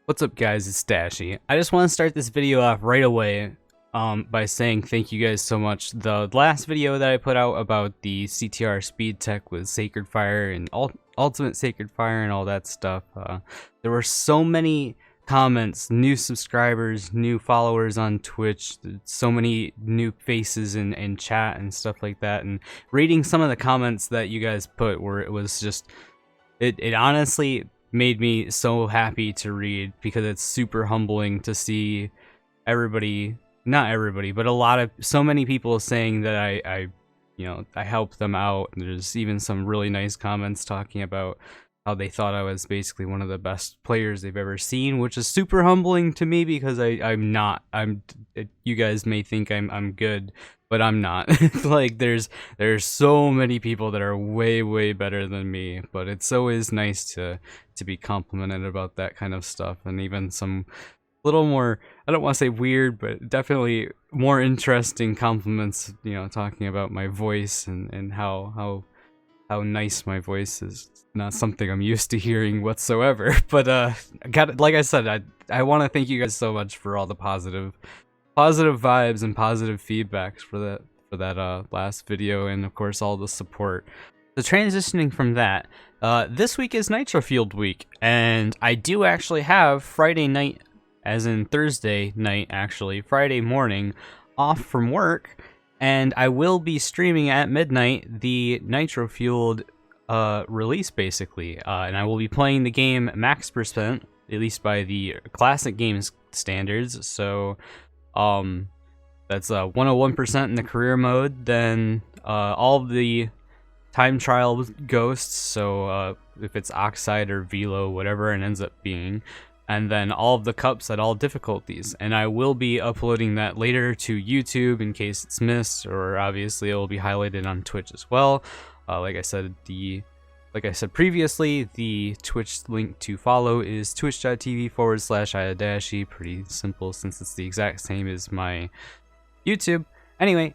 What's up, guys? It's Dashy. I just want to start this video off right away by saying thank you guys so much. The last video that I put out about the CTR speed tech with Sacred Fire and Ultimate Sacred Fire and all that stuff, there were so many comments, new subscribers, new followers on Twitch, so many new faces in chat and stuff like that, and reading some of the comments that you guys put where it was just, it honestly made me so happy to read, because it's super humbling to see everybody, not everybody, but so many people saying that I helped them out. And there's even some really nice comments talking about how they thought I was basically one of the best players they've ever seen, which is super humbling to me, because I'm not. You guys may think I'm good, but I'm not. Like there's so many people that are way better than me, but it's always nice to be complimented about that kind of stuff, and even some little more, I don't want to say weird, but definitely more interesting compliments, talking about my voice and how nice my voice is. Not something I'm used to hearing whatsoever. But like I said, I want to thank you guys so much for all the positive vibes and positive feedbacks for that last video, and of course all the support. So transitioning from that, this week is Nitro-Fueled week, and I do actually have Friday night, as in Thursday night actually, Friday morning, off from work, and I will be streaming at midnight the Nitro-Fueled release basically, and I will be playing the game max percent, at least by the classic games standards. So that's 101% in the career mode, then all of the time trial ghosts, so if it's Oxide or Velo, whatever it ends up being, and then all of the cups at all difficulties. And I will be uploading that later to YouTube in case it's missed, or obviously it will be highlighted on Twitch as well. Like I said previously, the Twitch link to follow is twitch.tv/iadashi. Pretty simple, since it's the exact same as my YouTube. Anyway,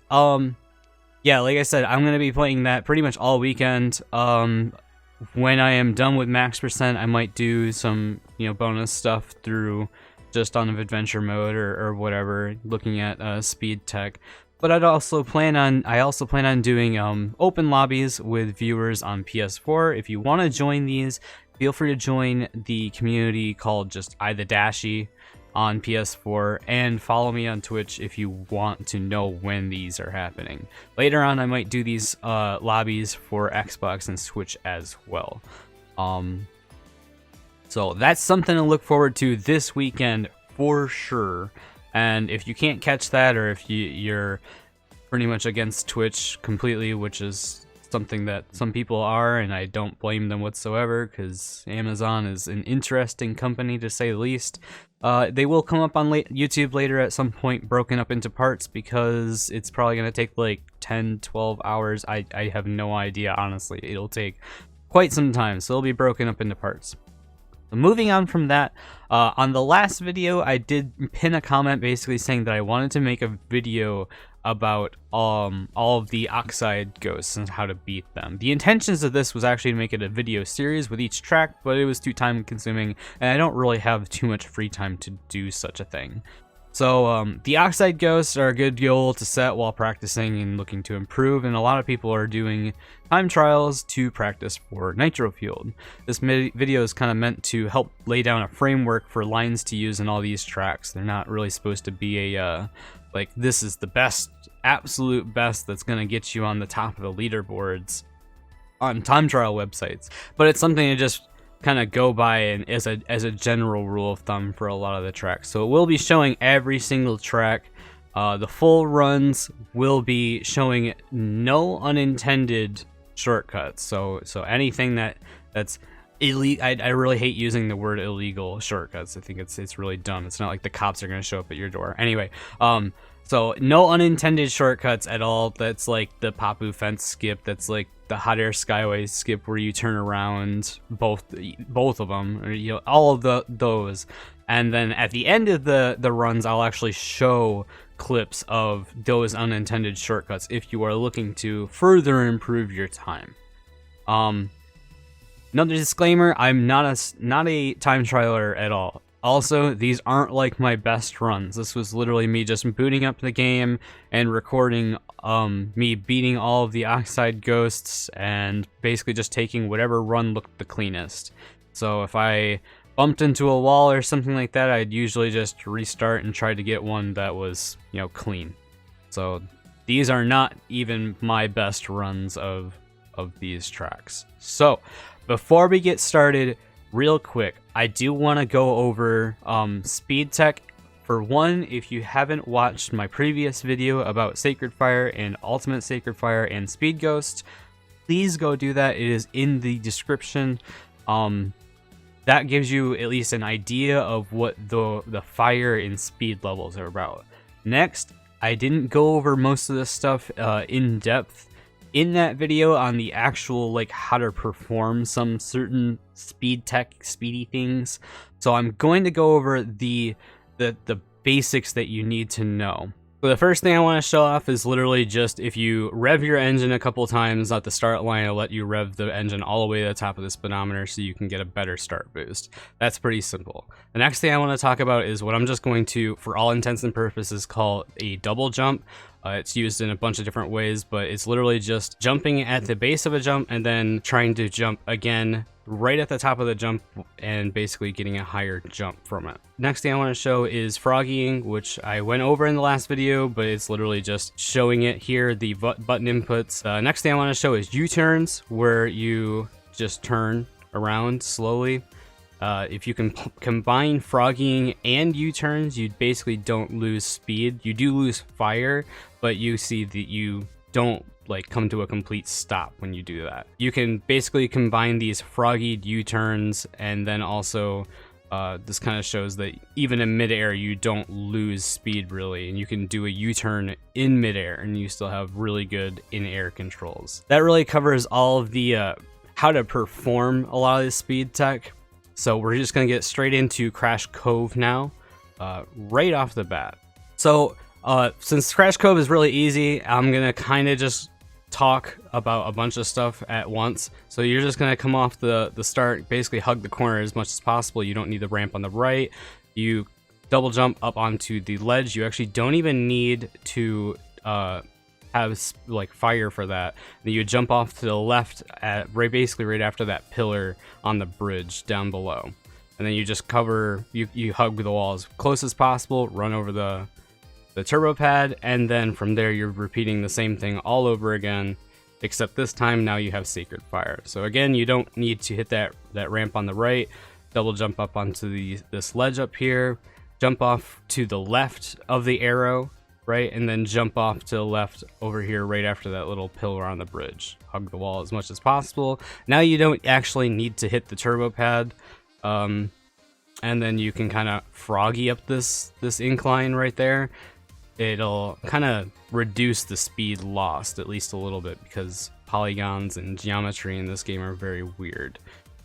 yeah, like I said, I'm gonna be playing that pretty much all weekend. When I am done with max percent, I might do some, bonus stuff through just on adventure mode or whatever, looking at speed tech. But I also plan on doing open lobbies with viewers on PS4. If you want to join these, feel free to join the community called just iTheDashy on PS4, and follow me on Twitch if you want to know when these are happening. Later on, I might do these lobbies for Xbox and Switch as well. So that's something to look forward to this weekend for sure. And if you can't catch that, or if you're pretty much against Twitch completely, which is something that some people are, and I don't blame them whatsoever, because Amazon is an interesting company to say the least. They will come up on YouTube later at some point, broken up into parts, because it's probably going to take like 10-12 hours. I have no idea, honestly. It'll take quite some time, so it'll be broken up into parts. So moving on from that, on the last video, I did pin a comment basically saying that I wanted to make a video about all of the Oxide Ghosts and how to beat them. The intentions of this was actually to make it a video series with each track, but it was too time consuming, and I don't really have too much free time to do such a thing. So the Oxide Ghosts are a good goal to set while practicing and looking to improve, and a lot of people are doing time trials to practice for Nitro-Fueled. This video is kind of meant to help lay down a framework for lines to use in all these tracks. They're not really supposed to be a like, this is the best, absolute best that's going to get you on the top of the leaderboards on time trial websites, but it's something to just kind of go by and as a general rule of thumb for a lot of the tracks. So it will be showing every single track. The full runs will be showing no unintended shortcuts. So anything that's illegal. I really hate using the word illegal shortcuts. I think it's really dumb. It's not like the cops are going to show up at your door. Anyway, so no unintended shortcuts at all. That's like the Papu fence skip. That's like the hot air skyway skip where you turn around, both of them, or, all of those. And then at the end of the runs, I'll actually show clips of those unintended shortcuts if you are looking to further improve your time. Another disclaimer: I'm not a time trialer at all. Also, these aren't like my best runs. This was literally me just booting up the game and recording me beating all of the Oxide Ghosts and basically just taking whatever run looked the cleanest. So if I bumped into a wall or something like that, I'd usually just restart and try to get one that was, you know, clean. So these are not even my best runs of these tracks. So before we get started, real quick, I do want to go over speed tech. For one, if you haven't watched my previous video about Sacred Fire and Ultimate Sacred Fire and Speed Ghost, please go do that. It is in the description. That gives you at least an idea of what the fire and speed levels are about. Next, I didn't go over most of this stuff in depth in that video on the actual, like, how to perform some certain speedy things. So I'm going to go over the basics that you need to know. So the first thing I want to show off is literally just if you rev your engine a couple times at the start line, it'll let you rev the engine all the way to the top of the speedometer so you can get a better start boost. That's pretty simple. The next thing I want to talk about is what I'm just going to, for all intents and purposes, call a double jump. It's used in a bunch of different ways, but it's literally just jumping at the base of a jump and then trying to jump again right at the top of the jump and basically getting a higher jump from it. Next thing I want to show is froggying, which I went over in the last video, but it's literally just showing it here, the button inputs. Next thing I want to show is U-turns, where you just turn around slowly. If you can combine froggying and U-turns, you basically don't lose speed. You do lose fire, but you see that you don't like come to a complete stop when you do that. You can basically combine these froggied U-turns, and then also this kind of shows that even in midair you don't lose speed really, and you can do a U-turn in midair and you still have really good in-air controls. That really covers all of the how to perform a lot of the speed tech. So we're just gonna get straight into Crash Cove now, right off the bat. So since Crash Cove is really easy, I'm gonna kind of just talk about a bunch of stuff at once. So you're just gonna come off the start, basically hug the corner as much as possible. You don't need the ramp on the right. You double jump up onto the ledge. You actually don't even need to have like fire for that. Then you jump off to the left at basically right after that pillar on the bridge down below, and then you just cover, you hug the wall as close as possible, run over the turbo pad, and then from there you're repeating the same thing all over again, except this time now you have Sacred Fire. So again, you don't need to hit that ramp on the right. Double jump up onto this ledge up here, jump off to the left of the arrow, right, and then jump off to the left over here right after that little pillar on the bridge. Hug the wall as much as possible. Now you don't actually need to hit the turbo pad, and then you can kind of froggy up this incline right there. It'll kind of reduce the speed lost at least a little bit, because polygons and geometry in this game are very weird.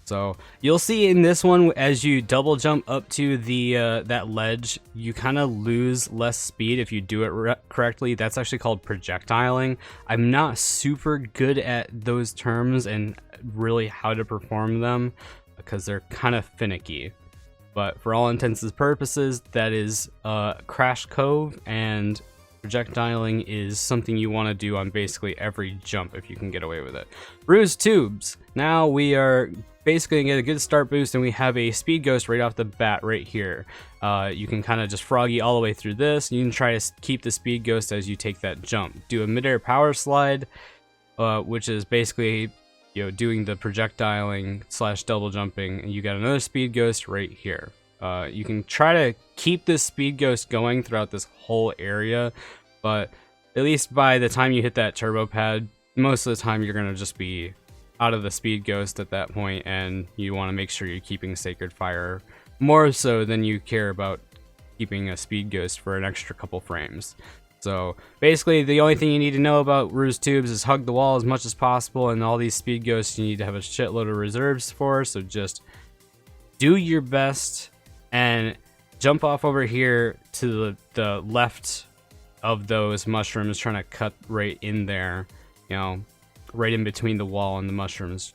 So you'll see in this one, as you double jump up to the that ledge, you kind of lose less speed if you do it correctly. That's actually called projectiling. I'm not super good at those terms and really how to perform them because they're kind of finicky. But for all intents and purposes, that is Crash Cove, and projectiling is something you want to do on basically every jump if you can get away with it. Bruised Tubes. Now we are basically gonna get a good start boost, and we have a Speed Ghost right off the bat right here. You can kind of just froggy all the way through this. You can try to keep the Speed Ghost as you take that jump. Do a midair power slide, which is basically, you know, doing the projectiling / double jumping, and you got another Speed Ghost right here. You can try to keep this Speed Ghost going throughout this whole area, but at least by the time you hit that turbo pad, most of the time you're gonna just be out of the Speed Ghost at that point, and you want to make sure you're keeping Sacred Fire more so than you care about keeping a Speed Ghost for an extra couple frames. So basically the only thing you need to know about Bruised Tubes is hug the wall as much as possible, and all these Speed Ghosts you need to have a shitload of reserves for, so just do your best and jump off over here to the left of those mushrooms, trying to cut right in there, you know, right in between the wall and the mushrooms.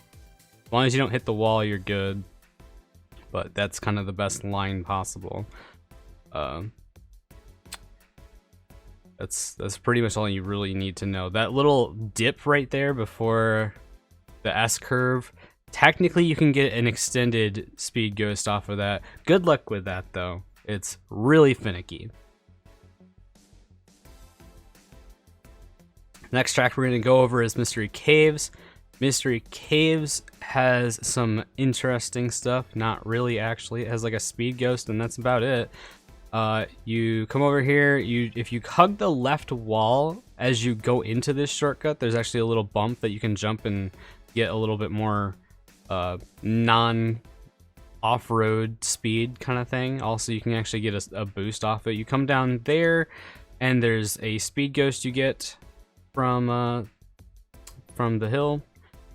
As long as you don't hit the wall, you're good. but that's kind of the best line possible. That's pretty much all you really need to know. That little dip right there before the S curve, technically you can get an extended speed ghost off of that. Good luck with that though. It's really finicky. Next track we're going to go over is Mystery Caves. Mystery Caves has some interesting stuff. Not really, actually. It has like a speed ghost and that's about it. You come over here, if you hug the left wall as you go into this shortcut, there's actually a little bump that you can jump and get a little bit more non-off-road speed kind of thing. Also, you can actually get a boost off it. You come down there and there's a speed ghost you get from the hill,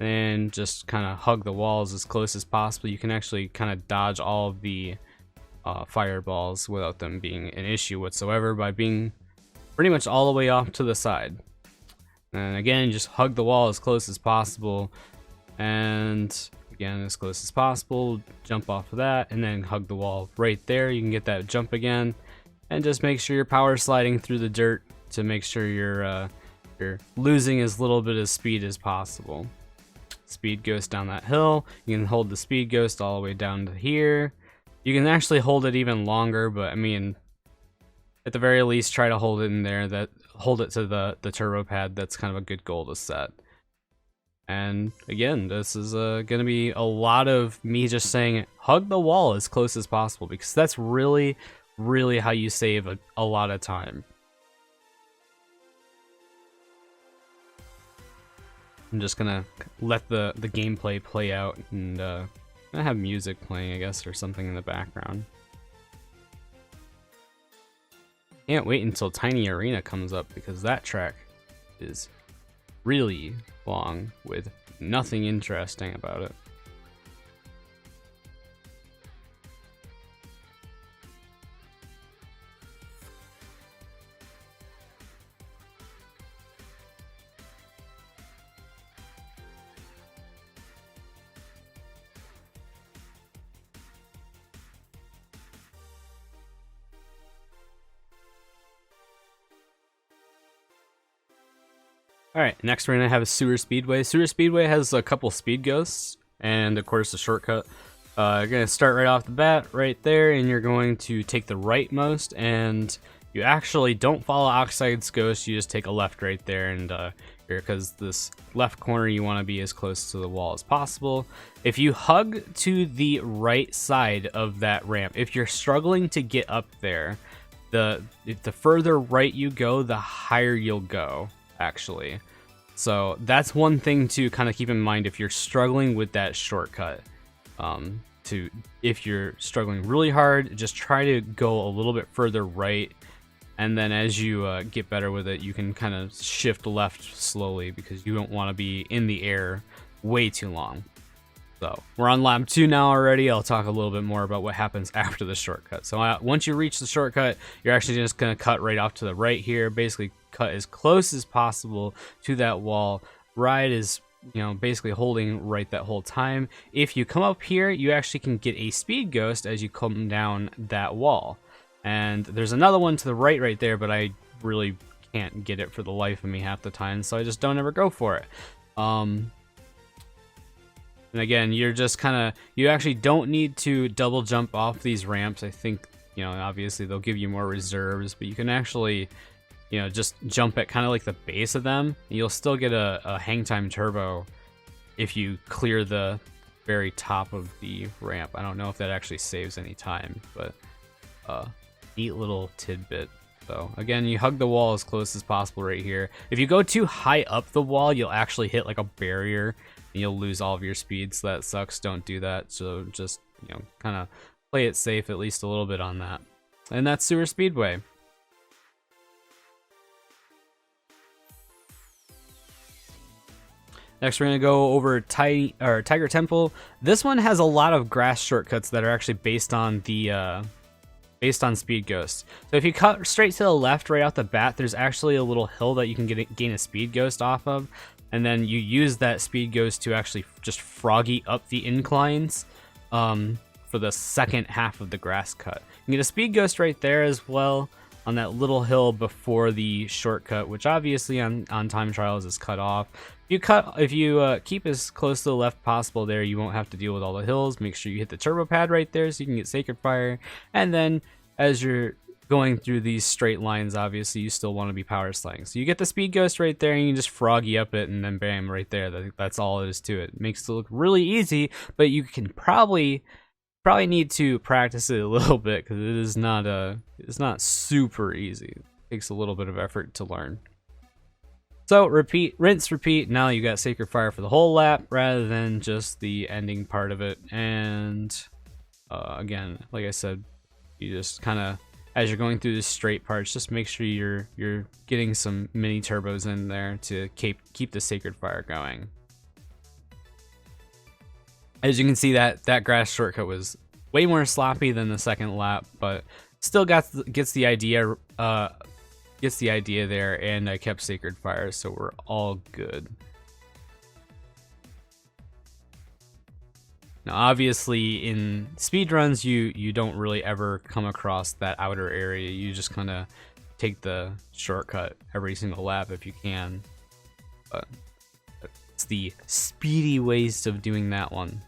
and just kind of hug the walls as close as possible. You can actually kind of dodge all of the fireballs without them being an issue whatsoever by being pretty much all the way off to the side. And again, just hug the wall as close as possible, and again as close as possible, jump off of that, and then hug the wall right there. You can get that jump again, and just make sure you're power sliding through the dirt to make sure you're losing as little bit of speed as possible. Speed ghost down that hill. You can hold the speed ghost all the way down to here. You can actually hold it even longer, but I mean, at the very least, try to hold it in there. Hold it to the turbo pad. That's kind of a good goal to set. And again, this is gonna be a lot of me just saying hug the wall as close as possible, because that's really how you save a lot of time. I'm just gonna let the gameplay play out, and I have music playing, I guess, or something in the background. Can't wait until Tiny Arena comes up, because that track is really long with nothing interesting about it. Alright, next we're going to have a Sewer Speedway. Sewer Speedway has a couple speed ghosts, and of course a shortcut. You're going to start right off the bat, right there, and you're going to take the rightmost, and you actually don't follow Oxide's ghost, you just take a left right there, and because this left corner you want to be as close to the wall as possible. If you hug to the right side of that ramp, if you're struggling to get up there, the further right you go, the higher you'll go, actually. So that's one thing to kind of keep in mind if you're struggling with that shortcut. If you're struggling really hard, just try to go a little bit further right, and then as you get better with it, you can kind of shift left slowly, because you don't want to be in the air way too long. So we're on lap 2 now already. I'll talk a little bit more about what happens after the shortcut. So once you reach the shortcut, you're actually just going to cut right off to the right here, basically cut as close as possible to that wall. Ride is, basically holding right that whole time. If you come up here, you actually can get a speed ghost as you come down that wall. And there's another one to the right there, but I really can't get it for the life of me half the time, so I just don't ever go for it. And again, you're just you actually don't need to double jump off these ramps. I think, obviously they'll give you more reserves, but you can actually, just jump at kind of like the base of them. You'll still get a hang time turbo if you clear the very top of the ramp. I don't know if that actually saves any time, but neat little tidbit. So again, you hug the wall as close as possible right here. If you go too high up the wall, you'll actually hit like a barrier and you'll lose all of your speed, so that sucks. Don't do that. So just, kind of play it safe at least a little bit on that. And that's Sewer Speedway. Next, we're going to go over Tiger Temple. This one has a lot of grass shortcuts that are actually based on Speed Ghost. So if you cut straight to the left right out the bat, there's actually a little hill that you can gain a Speed Ghost off of, and then you use that Speed Ghost to actually just froggy up the inclines for the second half of the grass cut. You get a speed ghost right there as well on that little hill before the shortcut, which obviously on time trials is cut off. If you keep as close to the left possible there, you won't have to deal with all the hills. Make sure you hit the turbo pad right there so you can get Sacred Fire. And then as you're going through these straight lines, obviously you still want to be power sliding. So you get the speed ghost right there, and you can just froggy up it, and then bam, right there. That's all it is to it. It makes it look really easy, but you can probably need to practice it a little bit because it's not super easy. It takes a little bit of effort to learn. So repeat, rinse, repeat. Now you got Sacred Fire for the whole lap rather than just the ending part of it. And again, like I said, you just kind of, as you're going through the straight parts, just make sure you're getting some mini turbos in there to keep the Sacred Fire going. As you can see, that grass shortcut was way more sloppy than the second lap, but still gets the idea there, and I kept Sacred Fire, so we're all good. Now, obviously, in speedruns, you don't really ever come across that outer area. You just kind of take the shortcut every single lap if you can. But it's the speedy ways of doing that one.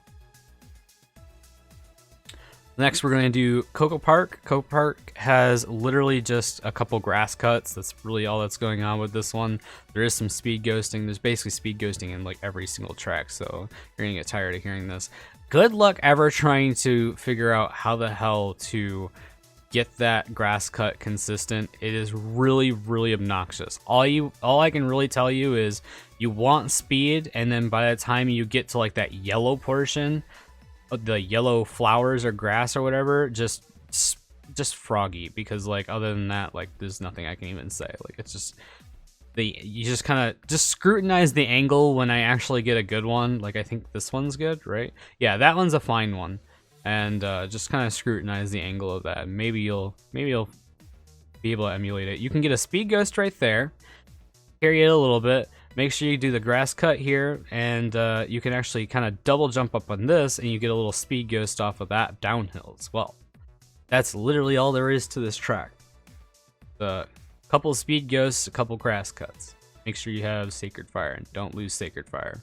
Next, we're going to do Coco Park. Coco Park has literally just a couple grass cuts. That's really all that's going on with this one. There is some speed ghosting. There's basically speed ghosting in like every single track, so you're going to get tired of hearing this. Good luck ever trying to figure out how the hell to get that grass cut consistent. It is really, really obnoxious. All I can really tell you is you want speed, and then by the time you get to like that yellow portion, the yellow flowers or grass or whatever, just froggy, because like other than that, like there's nothing I can even say. Like it's just you just kind of just scrutinize the angle when I actually get a good one. Like I think this one's good, right? Yeah, that one's a fine one, and just kind of scrutinize the angle of that. Maybe you'll be able to emulate it. You can get a speed ghost right there, carry it a little bit. Make sure you do the grass cut here, and you can actually kind of double jump up on this, and you get a little speed ghost off of that downhill as well. That's literally all there is to this track. A couple of speed ghosts, a couple grass cuts. Make sure you have Sacred Fire, and don't lose Sacred Fire.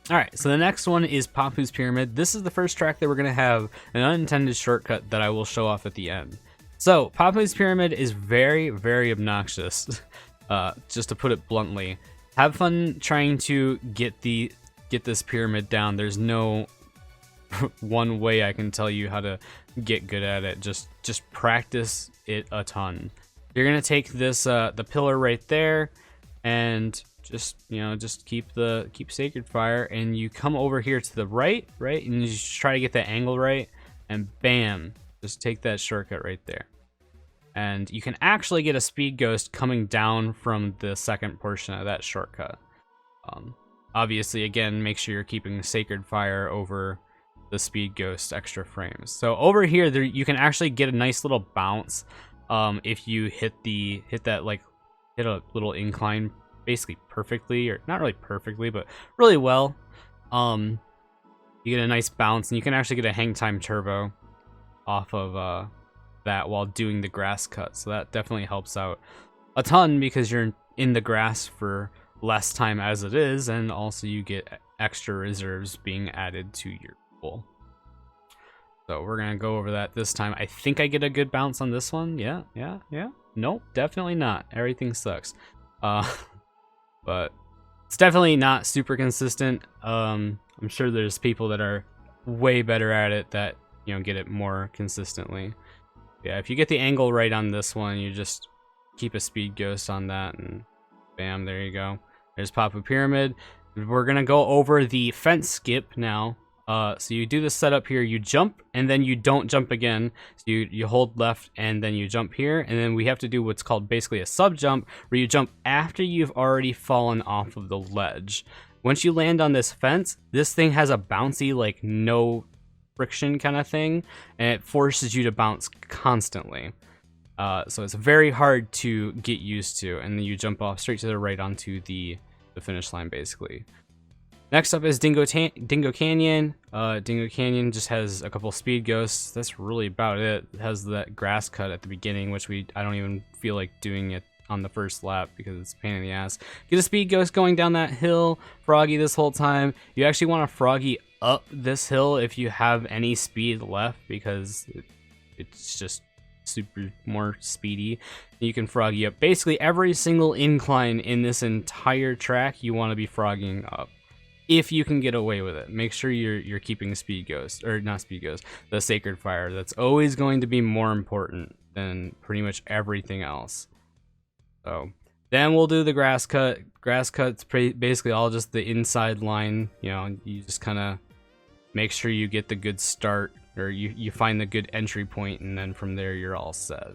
Alright, so the next one is Papu's Pyramid. This is the first track that we're going to have an unintended shortcut that I will show off at the end. So, Papu's Pyramid is very, very obnoxious, just to put it bluntly. Have fun trying to get this pyramid down. There's no one way I can tell you how to get good at it. Just practice it a ton. You're going to take this the pillar right there, and just keep Sacred Fire, and you come over here to the right, and you just try to get that angle right, and bam, just take that shortcut right there. And you can actually get a speed ghost coming down from the second portion of that shortcut. Obviously, again, make sure you're keeping Sacred Fire over the speed ghost extra frames. So over here, you can actually get a nice little bounce if you hit a little incline basically perfectly, or not really perfectly, but really well. You get a nice bounce, and you can actually get a hang time turbo off of that while doing the grass cut. So that definitely helps out a ton, because you're in the grass for less time as it is, and also you get extra reserves being added to your pool. So we're gonna go over that this time. I think I get a good bounce on this one. Yeah. Nope, definitely not. Everything sucks. But it's definitely not super consistent. I'm sure there's people that are way better at it that, get it more consistently. Yeah, if you get the angle right on this one, you just keep a speed ghost on that, and bam, there you go. There's Papu Pyramid. We're gonna go over the fence skip now. So you do the setup here, you jump, and then you don't jump again. So you hold left, and then you jump here, and then we have to do what's called basically a sub jump, where you jump after you've already fallen off of the ledge. Once you land on this fence, this thing has a bouncy, like no friction kind of thing, and it forces you to bounce constantly. So it's very hard to get used to, and then you jump off straight to the right onto the finish line, basically. Next up is Dingo Canyon. Dingo Canyon just has a couple speed ghosts. That's really about it. It has that grass cut at the beginning, which I don't even feel like doing it on the first lap because it's a pain in the ass. Get a speed ghost going down that hill, froggy this whole time. You actually want to froggy up this hill if you have any speed left, because it's just super more speedy. You can froggy up basically every single incline in this entire track. You want to be frogging up if you can get away with it. Make sure you're keeping speed ghost, or not speed ghost, the sacred fire. That's always going to be more important than pretty much everything else. So then we'll do the grass cut. Grass cut's basically all just the inside line. You know, you just kind of make sure you get the good start, or you find the good entry point, and then from there you're all set.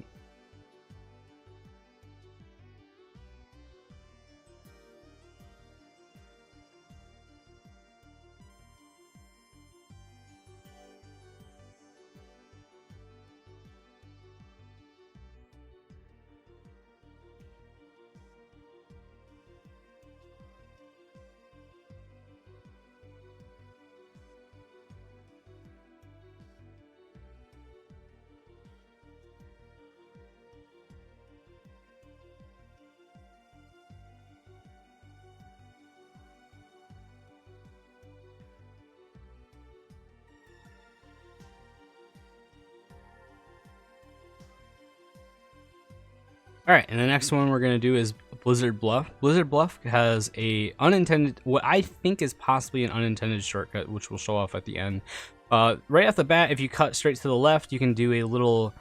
Alright, and the next one we're going to do is Blizzard Bluff. Blizzard Bluff has a unintended, what I think is possibly an unintended shortcut, which will show off at the end. Right off the bat, if you cut straight to the left, you can do a little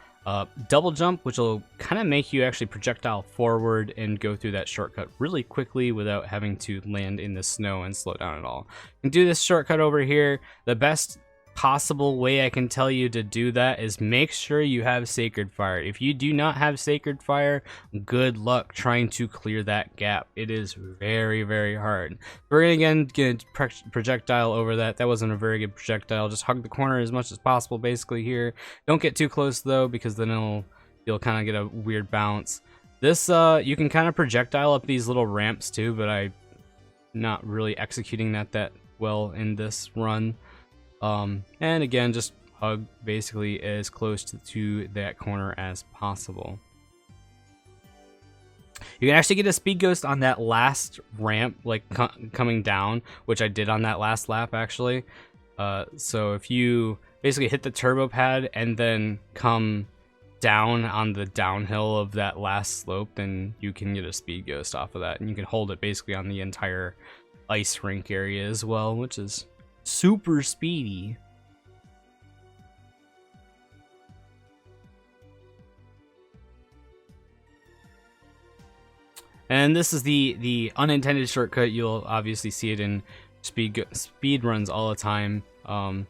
double jump, which will kind of make you actually projectile forward and go through that shortcut really quickly without having to land in the snow and slow down at all. You can do this shortcut over here. The best possible way I can tell you to do that is make sure you have Sacred Fire. If you do not have Sacred Fire, good luck trying to clear that gap. It is very, very hard. We're gonna get a projectile over that. That wasn't a very good projectile. Just hug the corner as much as possible basically here. Don't get too close though, because then you'll kind of get a weird bounce. This you can kind of projectile up these little ramps too, but I'm not really executing that well in this run. And again, just hug basically as close to that corner as possible. You can actually get a speed ghost on that last ramp, like coming down, which I did on that last lap actually. So if you basically hit the turbo pad and then come down on the downhill of that last slope, then you can get a speed ghost off of that, and you can hold it basically on the entire ice rink area as well, which is super speedy. And this is the unintended shortcut. You'll obviously see it in speed runs all the time. Let's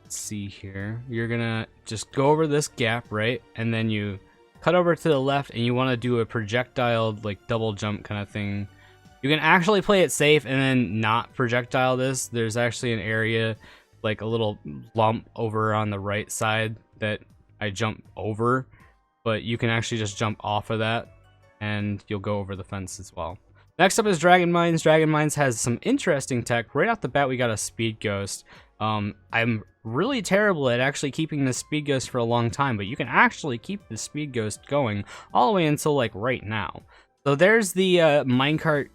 see here. You're gonna just go over this gap, right? And then you cut over to the left, and you want to do a projectile like double jump kind of thing. You can actually play it safe and then not projectile this. There's actually an area, like a little lump over on the right side that I jump over, but you can actually just jump off of that and you'll go over the fence as well. Next up is Dragon Mines. Dragon Mines has some interesting tech. Right off the bat, we got a speed ghost. I'm really terrible at actually keeping the speed ghost for a long time, but you can actually keep the speed ghost going all the way until like right now. So there's the minecart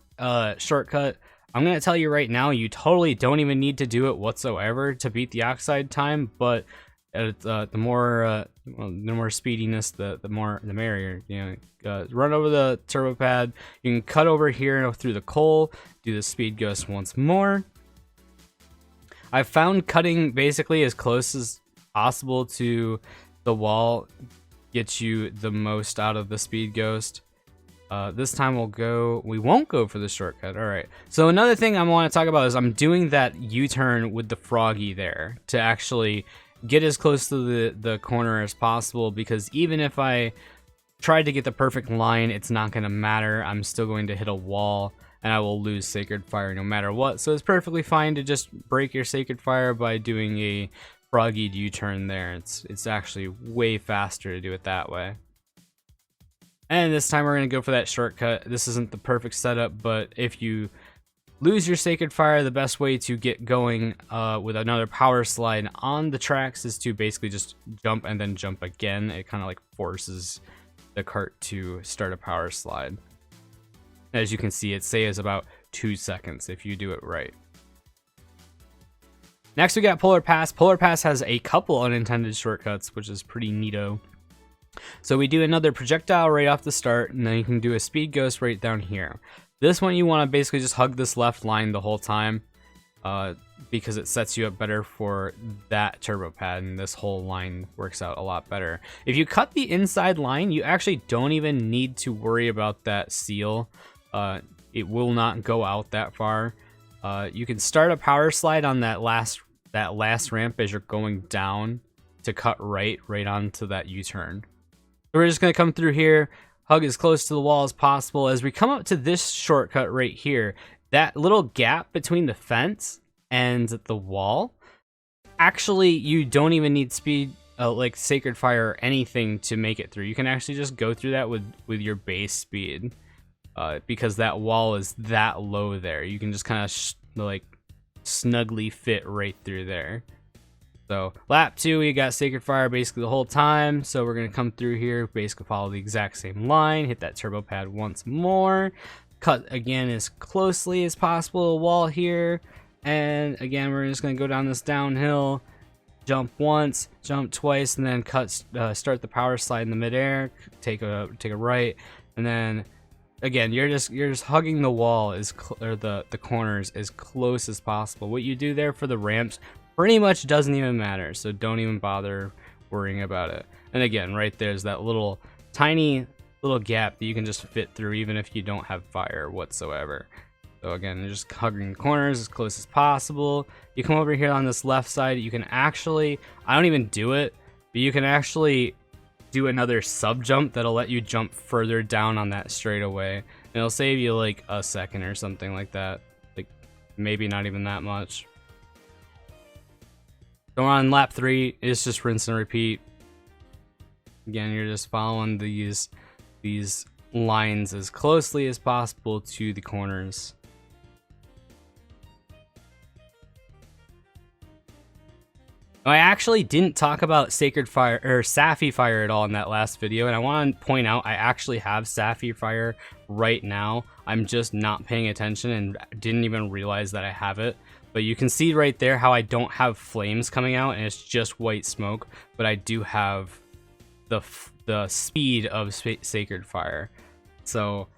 shortcut. I'm gonna tell you right now, you totally don't even need to do it whatsoever to beat the Oxide time, but the more speediness, the merrier. You know, run over the turbo pad. You can cut over here and through the coal. Do the speed ghost once more. I've found cutting basically as close as possible to the wall gets you the most out of the speed ghost. This time we won't go for the shortcut. All right. So another thing I want to talk about is I'm doing that U-turn with the froggy there to actually get as close to the corner as possible, because even if I tried to get the perfect line, it's not going to matter. I'm still going to hit a wall and I will lose Sacred Fire no matter what. So it's perfectly fine to just break your Sacred Fire by doing a froggy U-turn there. It's actually way faster to do it that way. And this time we're going to go for that shortcut. This isn't the perfect setup, but if you lose your Sacred Fire, the best way to get going with another power slide on the tracks is to basically just jump and then jump again. It kind of like forces the cart to start a power slide. As you can see, it saves about 2 seconds if you do it right. Next we got Polar Pass. Polar Pass has a couple unintended shortcuts, which is pretty neato. So we do another projectile right off the start, and then you can do a speed ghost right down here. This one you want to basically just hug this left line the whole time, because it sets you up better for that turbo pad, and this whole line works out a lot better. If you cut the inside line, you actually don't even need to worry about that seal. It will not go out that far. You can start a power slide on that last ramp as you're going down to cut right onto that U-turn. So we're just going to come through here, hug as close to the wall as possible. As we come up to this shortcut right here, that little gap between the fence and the wall, actually you don't even need speed, like Sacred Fire or anything to make it through. You can actually just go through that with your base speed, because that wall is that low there. You can just kind of like snugly fit right through there. So lap 2, we got Sacred Fire basically the whole time. So we're going to come through here, basically follow the exact same line, hit that turbo pad once more, cut again as closely as possible to the wall here. And again, we're just going to go down this downhill, jump once, jump twice, and then start the power slide in the midair, take a right, and then again, you're just hugging the wall or the corners as close as possible. What you do there for the ramps pretty much doesn't even matter, so don't even bother worrying about it. And again, right there's that tiny little gap that you can just fit through even if you don't have fire whatsoever. So again, you're just hugging the corners as close as possible. You come over here on this left side, you can actually, I don't even do it, but you can actually do another sub jump that'll let you jump further down on that straightaway, and it'll save you like a second or something like that, like maybe not even that much. So on lap 3, it's just rinse and repeat. Again, you're just following these lines as closely as possible to the corners. I actually didn't talk about Sacred Fire or Sapphire Fire at all in that last video, and I want to point out I actually have Sapphire Fire right now. I'm just not paying attention and didn't even realize that I have it. But you can see right there how I don't have flames coming out and it's just white smoke, but I do have the speed of Sacred Fire. So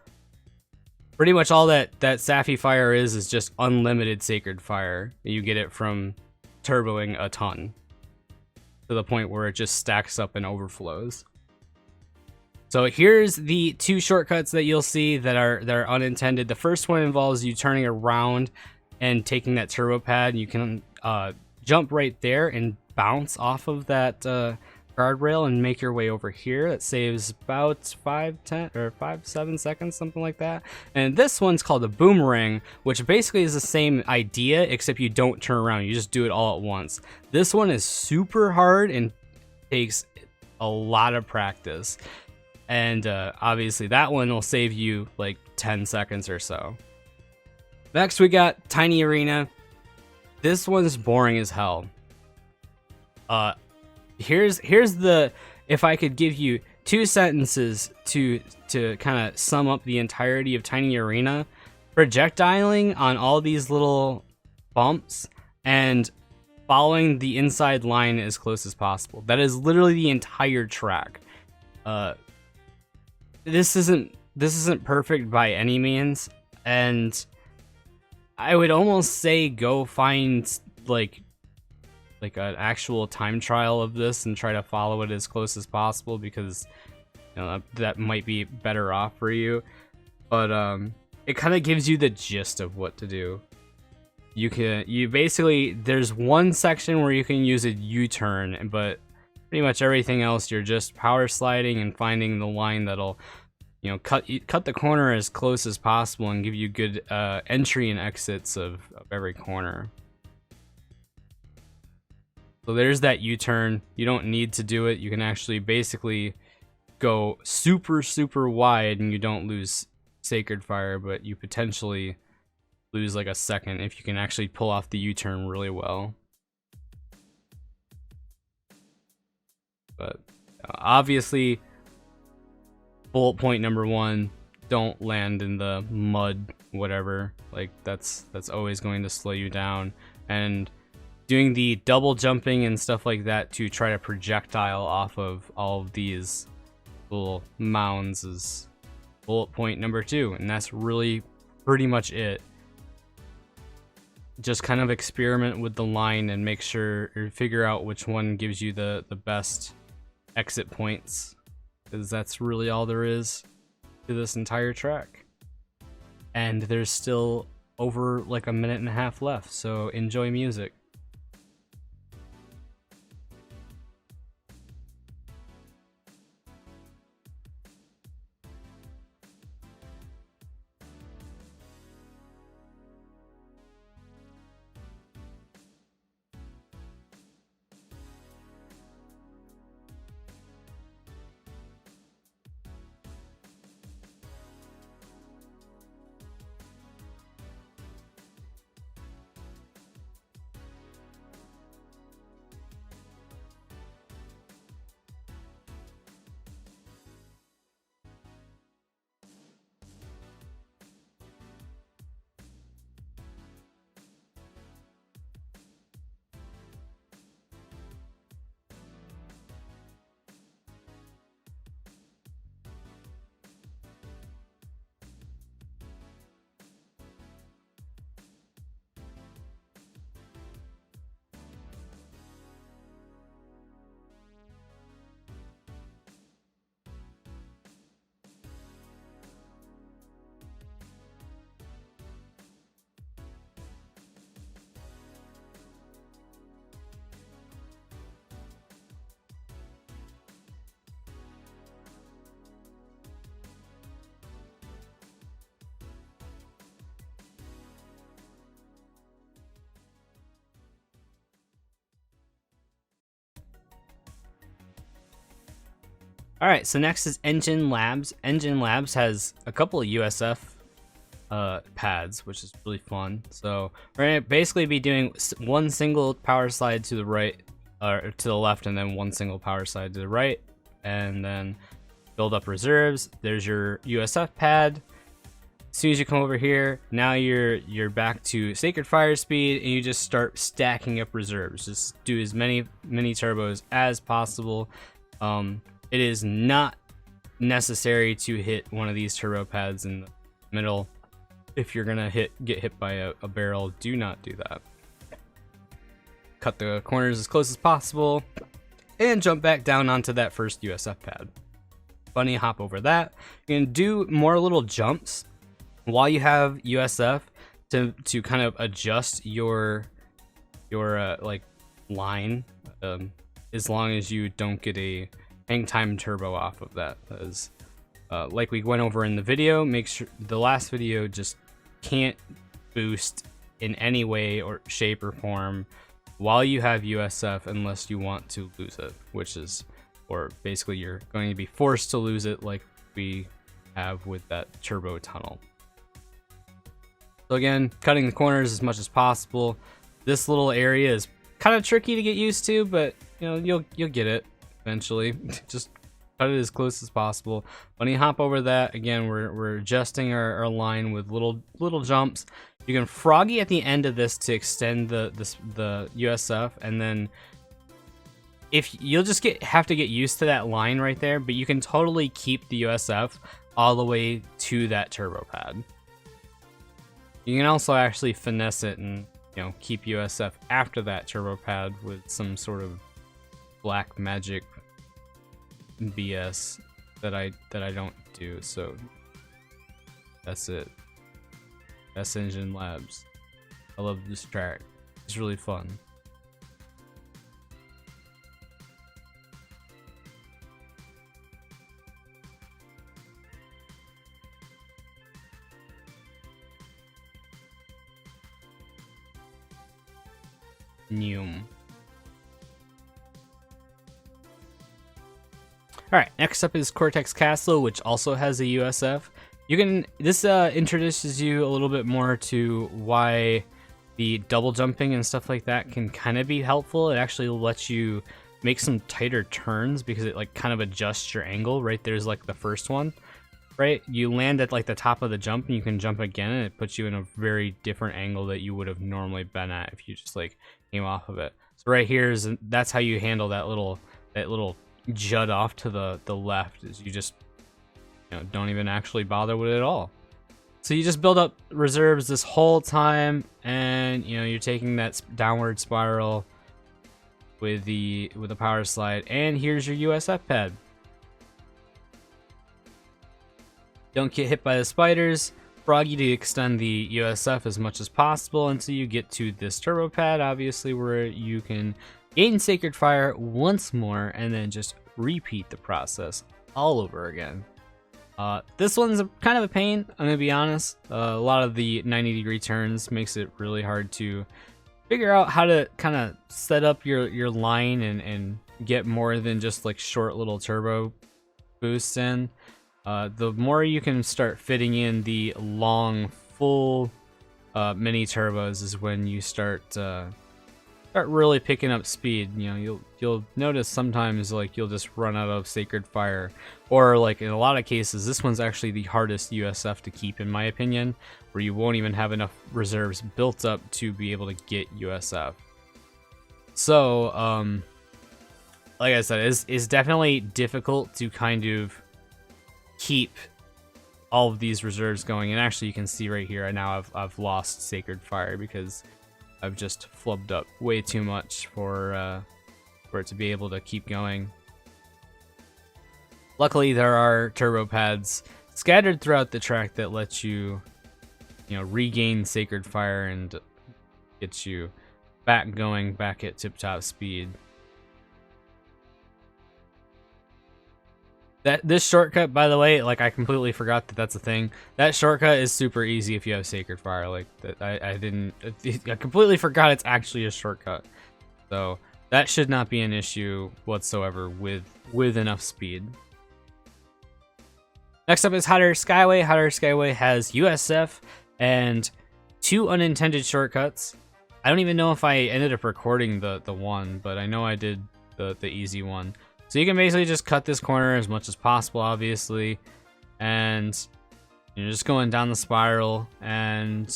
pretty much all that Sapphire Fire is just unlimited Sacred Fire. You get it from turboing a ton to the point where it just stacks up and overflows. So here's the 2 shortcuts that you'll see that are unintended. The first one involves you turning around and taking that turbo pad. You can jump right there and bounce off of that guardrail and make your way over here. That saves about 5-7 seconds, something like that. And this one's called a boomerang, which basically is the same idea, except you don't turn around, you just do it all at once. This one is super hard and takes a lot of practice, and obviously that one will save you like 10 seconds or so. Next we got Tiny Arena. This one's boring as hell. Here's the, if I could give you 2 sentences to kind of sum up the entirety of Tiny Arena: projectiling on all these little bumps and following the inside line as close as possible. That is literally the entire track. This isn't perfect by any means, and I would almost say go find like an actual time trial of this and try to follow it as close as possible, because you know that might be better off for you. but it kind of gives you the gist of what to do. You basically, there's one section where you can use a U-turn, but pretty much everything else you're just power sliding and finding the line that'll, you know, cut the corner as close as possible and give you good entry and exits of every corner. So there's that U-turn. You don't need to do it. You can actually basically go super wide and you don't lose Sacred Fire, but you potentially lose like a second if you can actually pull off the U-turn really well. But obviously, bullet point number 1, don't land in the mud, whatever. Like that's always going to slow you down. And doing the double jumping and stuff like that to try to projectile off of all of these little mounds is bullet point number 2, and that's really pretty much it. Just kind of experiment with the line and make sure or figure out which one gives you the best exit points, because that's really all there is to this entire track. And there's still over like a minute and a half left, so enjoy music. Alright, so next is Engine Labs. Engine Labs has a couple of USF pads, which is really fun. So we're going to basically be doing one single power slide to the right, or to the left, and then one single power slide to the right, and then build up reserves. There's your USF pad. As soon as you come over here, now you're back to Sacred Fire speed, and you just start stacking up reserves. Just do as many turbos as possible. It is not necessary to hit one of these turbo pads in the middle. If you're gonna get hit by a barrel, do not do that. Cut the corners as close as possible, and jump back down onto that first USF pad. Bunny hop over that. You can do more little jumps while you have USF to kind of adjust your like line, as long as you don't get a hang time turbo off of that. As like we went over in the video, make sure the last video just can't boost in any way or shape or form while you have USF unless you want to lose it, which is, or basically you're going to be forced to lose it like we have with that turbo tunnel. So again, cutting the corners as much as possible. This little area is kind of tricky to get used to, but you know, you'll get it eventually. Just cut it as close as possible. When you hop over that, again, we're adjusting our line with little jumps. You can froggy at the end of this to extend the USF, and then if you'll just have to get used to that line right there, but you can totally keep the USF all the way to that turbo pad. You can also actually finesse it and, you know, keep USF after that turbo pad with some sort of black magic BS that I don't do. So That's it. S Engine Labs. I love this track. It's really fun. Neum. Alright, next up is Cortex Castle, which also has a USF. This introduces you a little bit more to why the double jumping and stuff like that can kind of be helpful. It actually lets you make some tighter turns because it like kind of adjusts your angle. Right there's like the first one, right? You land at like the top of the jump and you can jump again, and it puts you in a very different angle that you would have normally been at if you just like came off of it. So right here that's how you handle that little jut off to the left, is you just don't even actually bother with it at all. So you just build up reserves this whole time, and you're taking that downward spiral with the power slide, and here's your USF pad. Don't get hit by the spiders. Froggy to extend the USF as much as possible until you get to this turbo pad, obviously, where you can gain Sacred Fire once more and then just repeat the process all over again. This one's kind of a pain, I'm gonna be honest. A lot of the 90-degree turns makes it really hard to figure out how to kind of set up your line and get more than just like short little turbo boosts in. The more you can start fitting in the long full mini turbos is when you start really picking up speed. You'll notice sometimes like you'll just run out of Sacred Fire, or like in a lot of cases this one's actually the hardest USF to keep, in my opinion, where you won't even have enough reserves built up to be able to get USF. So like I said, it's definitely difficult to kind of keep all of these reserves going. And actually you can see right here now I've lost Sacred Fire because I've just flubbed up way too much for it to be able to keep going. Luckily there are turbo pads scattered throughout the track that lets you regain Sacred Fire and get you back at tip-top speed. This shortcut, by the way, like I completely forgot that's a thing. That shortcut is super easy if you have Sacred Fire. Like that, I completely forgot it's actually a shortcut. So that should not be an issue whatsoever with enough speed. Next up is Hot Air Skyway. Hot Air Skyway has USF and 2 unintended shortcuts. I don't even know if I ended up recording the one, but I know I did the easy one. So you can basically just cut this corner as much as possible, obviously, and you're just going down the spiral and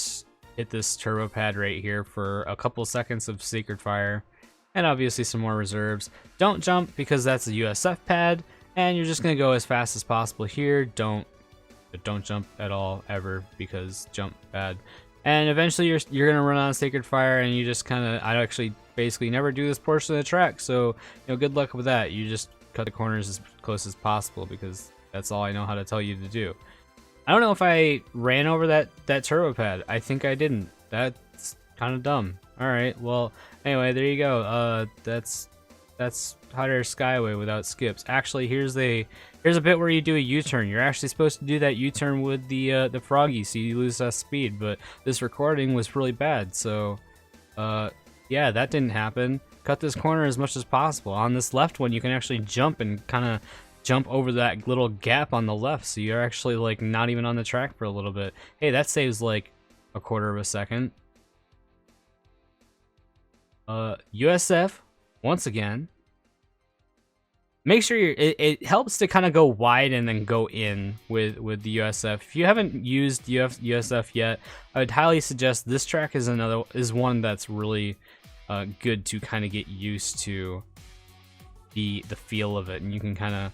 hit this turbo pad right here for a couple seconds of Sacred Fire, and obviously some more reserves. Don't jump because that's a USF pad, and you're just gonna go as fast as possible here. Don't jump at all ever because jump bad. And eventually you're gonna run out of Sacred Fire, and you just I actually basically never do this portion of the track, so good luck with that. You just cut the corners as close as possible because that's all I know how to tell you to do. I don't know if I ran over that turbo pad. I think I didn't. That's kind of dumb. All right, well, anyway, there you go. That's Hot Air Skyway without skips. Actually, here's a bit where you do a U-turn. You're actually supposed to do that U-turn with the Froggy, so you lose less speed. But this recording was really bad, so yeah, that didn't happen. Cut this corner as much as possible. On this left one, you can actually jump and kind of jump over that little gap on the left, so you're actually like not even on the track for a little bit. Hey, that saves like a quarter of a second. USF once again. Make sure it helps to kind of go wide and then go in with the USF. If you haven't used USF yet, I would highly suggest this track is one that's really good to kind of get used to the feel of it, and you can kind of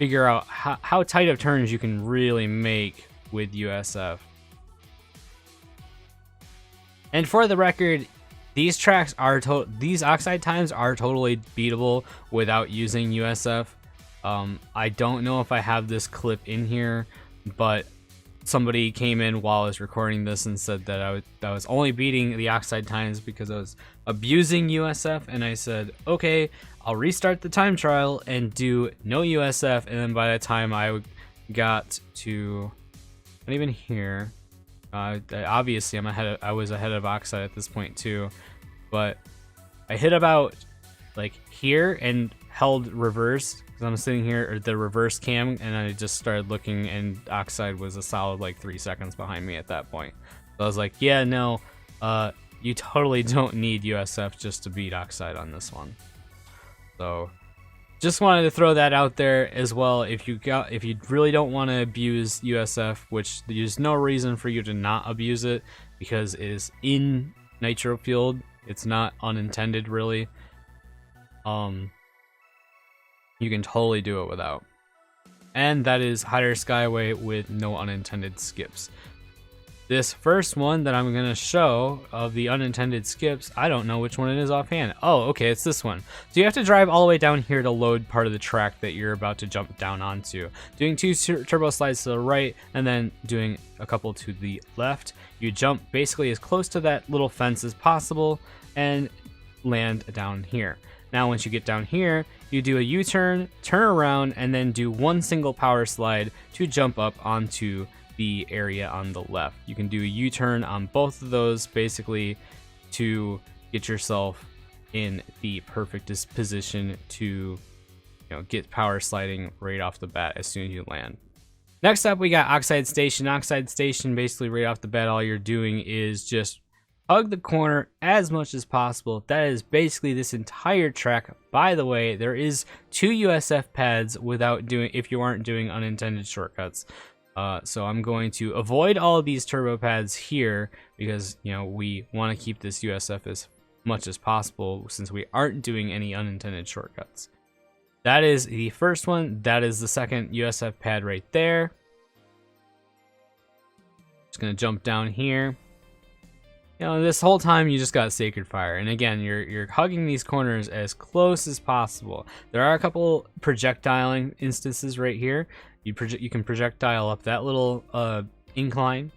figure out how tight of turns you can really make with USF. And for the record, these tracks are these Oxide times are totally beatable without using USF. I don't know if I have this clip in here, but somebody came in while I was recording this and said that I was only beating the Oxide times because I was abusing USF, and I said, okay, I'll restart the time trial and do no USF, and then by the time I got to, not even here, obviously I was ahead of Oxide at this point too, but I hit about like here and held reverse because I'm sitting here, or the reverse cam, and I just started looking, and Oxide was a solid like 3 seconds behind me at that point. So I was like, yeah, no, you totally don't need USF just to beat Oxide on this one. So just wanted to throw that out there as well. If you really don't want to abuse USF, which there's no reason for you to not abuse it because it is in Nitro-Fueled, it's not unintended really. You can totally do it without. And that is Air Skyway with no unintended skips. This first one that I'm gonna show of the unintended skips, I don't know which one it is offhand. Oh, okay, it's this one. So you have to drive all the way down here to load part of the track that you're about to jump down onto. Doing 2 turbo slides to the right and then doing a couple to the left. You jump basically as close to that little fence as possible and land down here. Now once you get down here, you do a U-turn, turn around, and then do 1 single power slide to jump up onto the area on the left. You can do a U-turn on both of those basically to get yourself in the perfect position to get power sliding right off the bat as soon as you land. Next up, we got Oxide Station. Oxide Station, basically right off the bat, all you're doing is just hug the corner as much as possible. That is basically this entire track. By the way, there is 2 USF pads if you aren't doing unintended shortcuts. So I'm going to avoid all of these turbo pads here because we want to keep this USF as much as possible since we aren't doing any unintended shortcuts. That is the first one. That is the second USF pad right there. Just gonna jump down here. This whole time you just got Sacred Fire, and again, you're hugging these corners as close as possible. There are a couple projectiling instances right here. You can projectile up that little incline,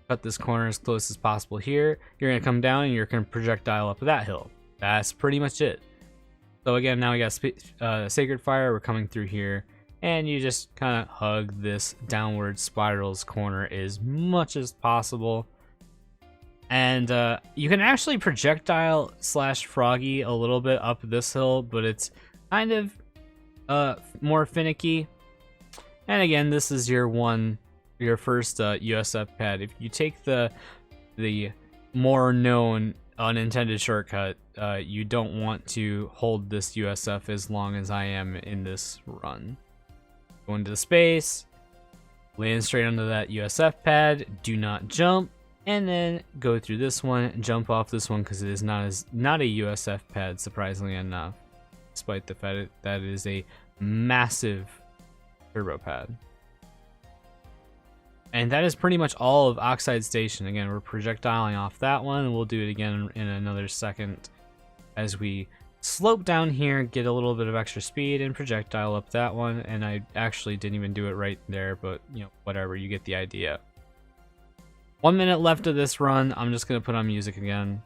cut this corner as close as possible here. You're gonna come down and you're gonna projectile up that hill. That's pretty much it. So again, now we got Sacred Fire. We're coming through here, and you just kind of hug this downward spirals corner as much as possible. And you can actually projectile / froggy a little bit up this hill, but it's kind of more finicky. And again, this is your first USF pad. If you take the more known unintended shortcut, you don't want to hold this USF as long as I am in this run. Go into the space, land straight onto that USF pad, do not jump, and then go through this one, jump off this one because it is not a USF pad, surprisingly enough, despite the fact that it is a massive turbo pad. And that is pretty much all of Oxide Station. Again, we're projectiling off that one, and we'll do it again in another second as we slope down here, get a little bit of extra speed, and projectile up that one. And I actually didn't even do it right there, but whatever, you get the idea. 1 minute left of this run. I'm just gonna put on music again.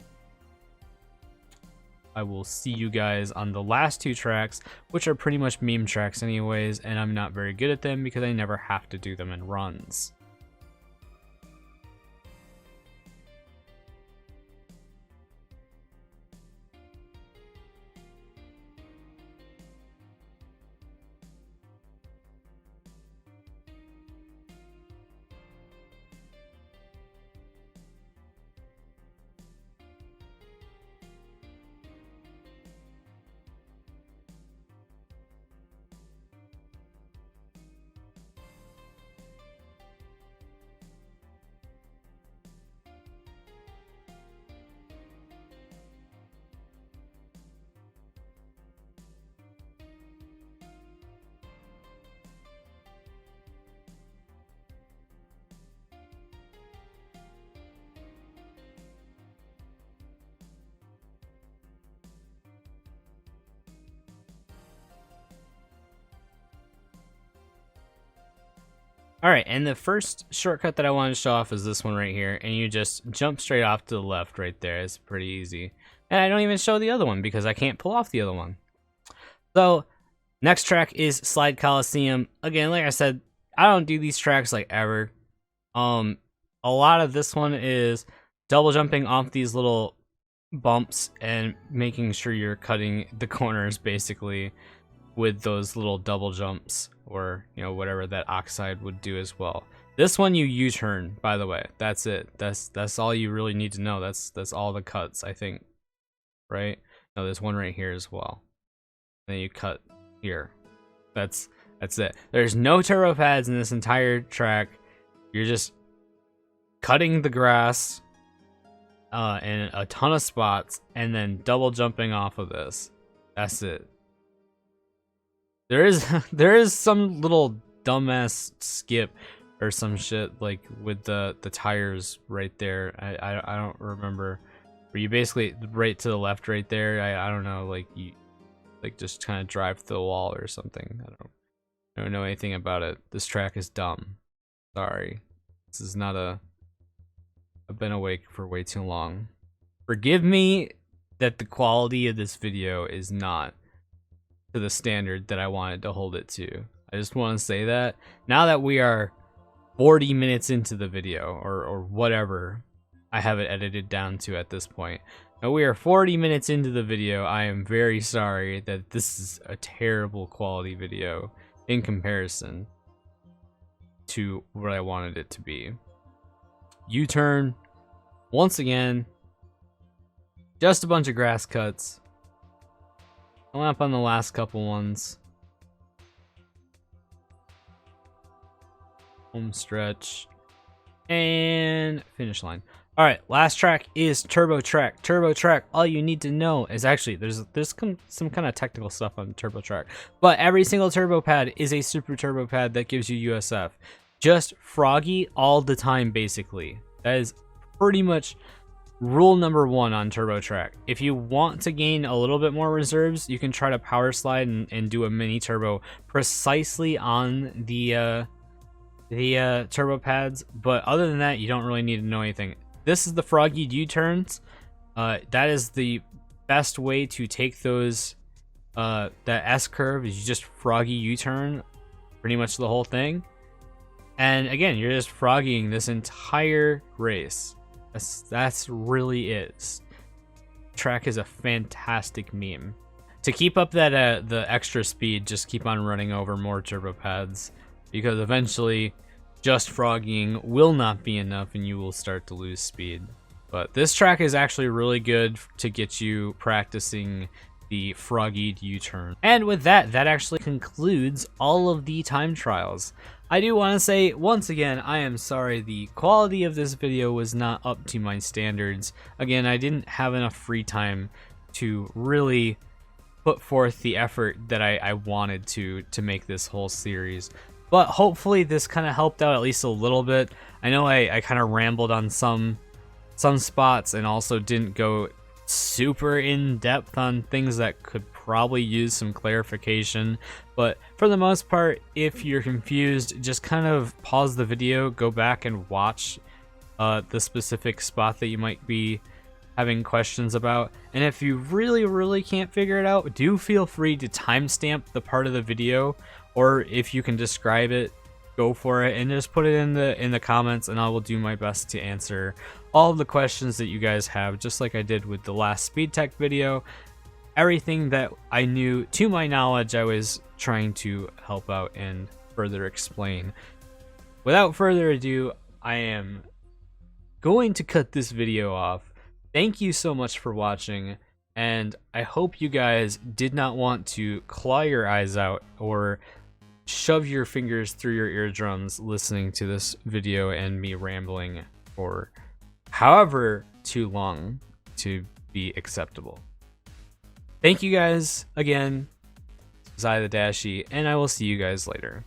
I will see you guys on the last 2 tracks, which are pretty much meme tracks anyways, and I'm not very good at them because I never have to do them in runs. Alright, and the first shortcut that I want to show off is this one right here, and you just jump straight off to the left right there. It's pretty easy. And I don't even show the other one because I can't pull off the other one. So, next track is Slide Coliseum. Again, like I said, I don't do these tracks like ever. A lot of this one is double jumping off these little bumps and making sure you're cutting the corners basically with those little double jumps, or you know, whatever that Oxide would do as well. This one you U-turn, by the way. That's it. That's all you really need to know. That's all the cuts, I think. Right? No, there's one right here as well. And then you cut here. That's it. There's no turbo pads in this entire track. You're just cutting the grass in a ton of spots and then double jumping off of this. That's it. There is some little dumbass skip or some shit like with the tires right there. I don't remember. Where you basically right to the left right there. I don't know, like you like just kind of drive through the wall or something. I don't know anything about it. This track is dumb. Sorry. This is not a... I've been awake for way too long. Forgive me that the quality of this video is not to the standard that I wanted to hold it to. I just want to say that. Now that we are 40 minutes into the video, or whatever I have it edited down to at this point. Now we are 40 minutes into the video. I am very sorry that this is a terrible quality video in comparison to what I wanted it to be. U-turn, once again, just a bunch of grass cuts. I went up on the last couple ones. Home stretch. And finish line. Alright, last track is Turbo Track. Turbo Track, all you need to know is actually, there's some kind of technical stuff on Turbo Track. But every single turbo pad is a super turbo pad that gives you USF. Just froggy all the time, basically. That is pretty much rule number one on Turbo Track. If you want to gain a little bit more reserves, you can try to power slide and do a mini turbo precisely on the turbo pads. But other than that, you don't really need to know anything. This is the froggy U-turns. That is the best way to take those that S curve. Is you just froggy U-turn pretty much the whole thing. And again, you're just froggying this entire race. That's really it. Track is a fantastic meme. To keep up that the extra speed, just keep on running over more turbo pads, because eventually just froggying will not be enough and you will start to lose speed. But this track is actually really good to get you practicing the froggied U-turn. And with that, that actually concludes all of the time trials. I do want to say, once again, I am sorry the quality of this video was not up to my standards. Again, I didn't have enough free time to really put forth the effort that I wanted to make this whole series. But hopefully this kind of helped out at least a little bit. I know I kind of rambled on some spots and also didn't go super in depth on things that could probably use some clarification, but for the most part, if you're confused, just kind of pause the video, go back and watch the specific spot that you might be having questions about. And if you really can't figure it out, do feel free to timestamp the part of the video, or if you can describe it, go for it and just put it in the comments, and I will do my best to answer all of the questions that you guys have, just like I did with the last Speed Tech video. Everything that I knew to my knowledge, I was trying to help out and further explain. Without further ado, I am going to cut this video off. Thank you so much for watching, and I hope you guys did not want to claw your eyes out or shove your fingers through your eardrums listening to this video and me rambling for however too long to be acceptable. Thank you guys again. This is I the Dashie, and I will see you guys later.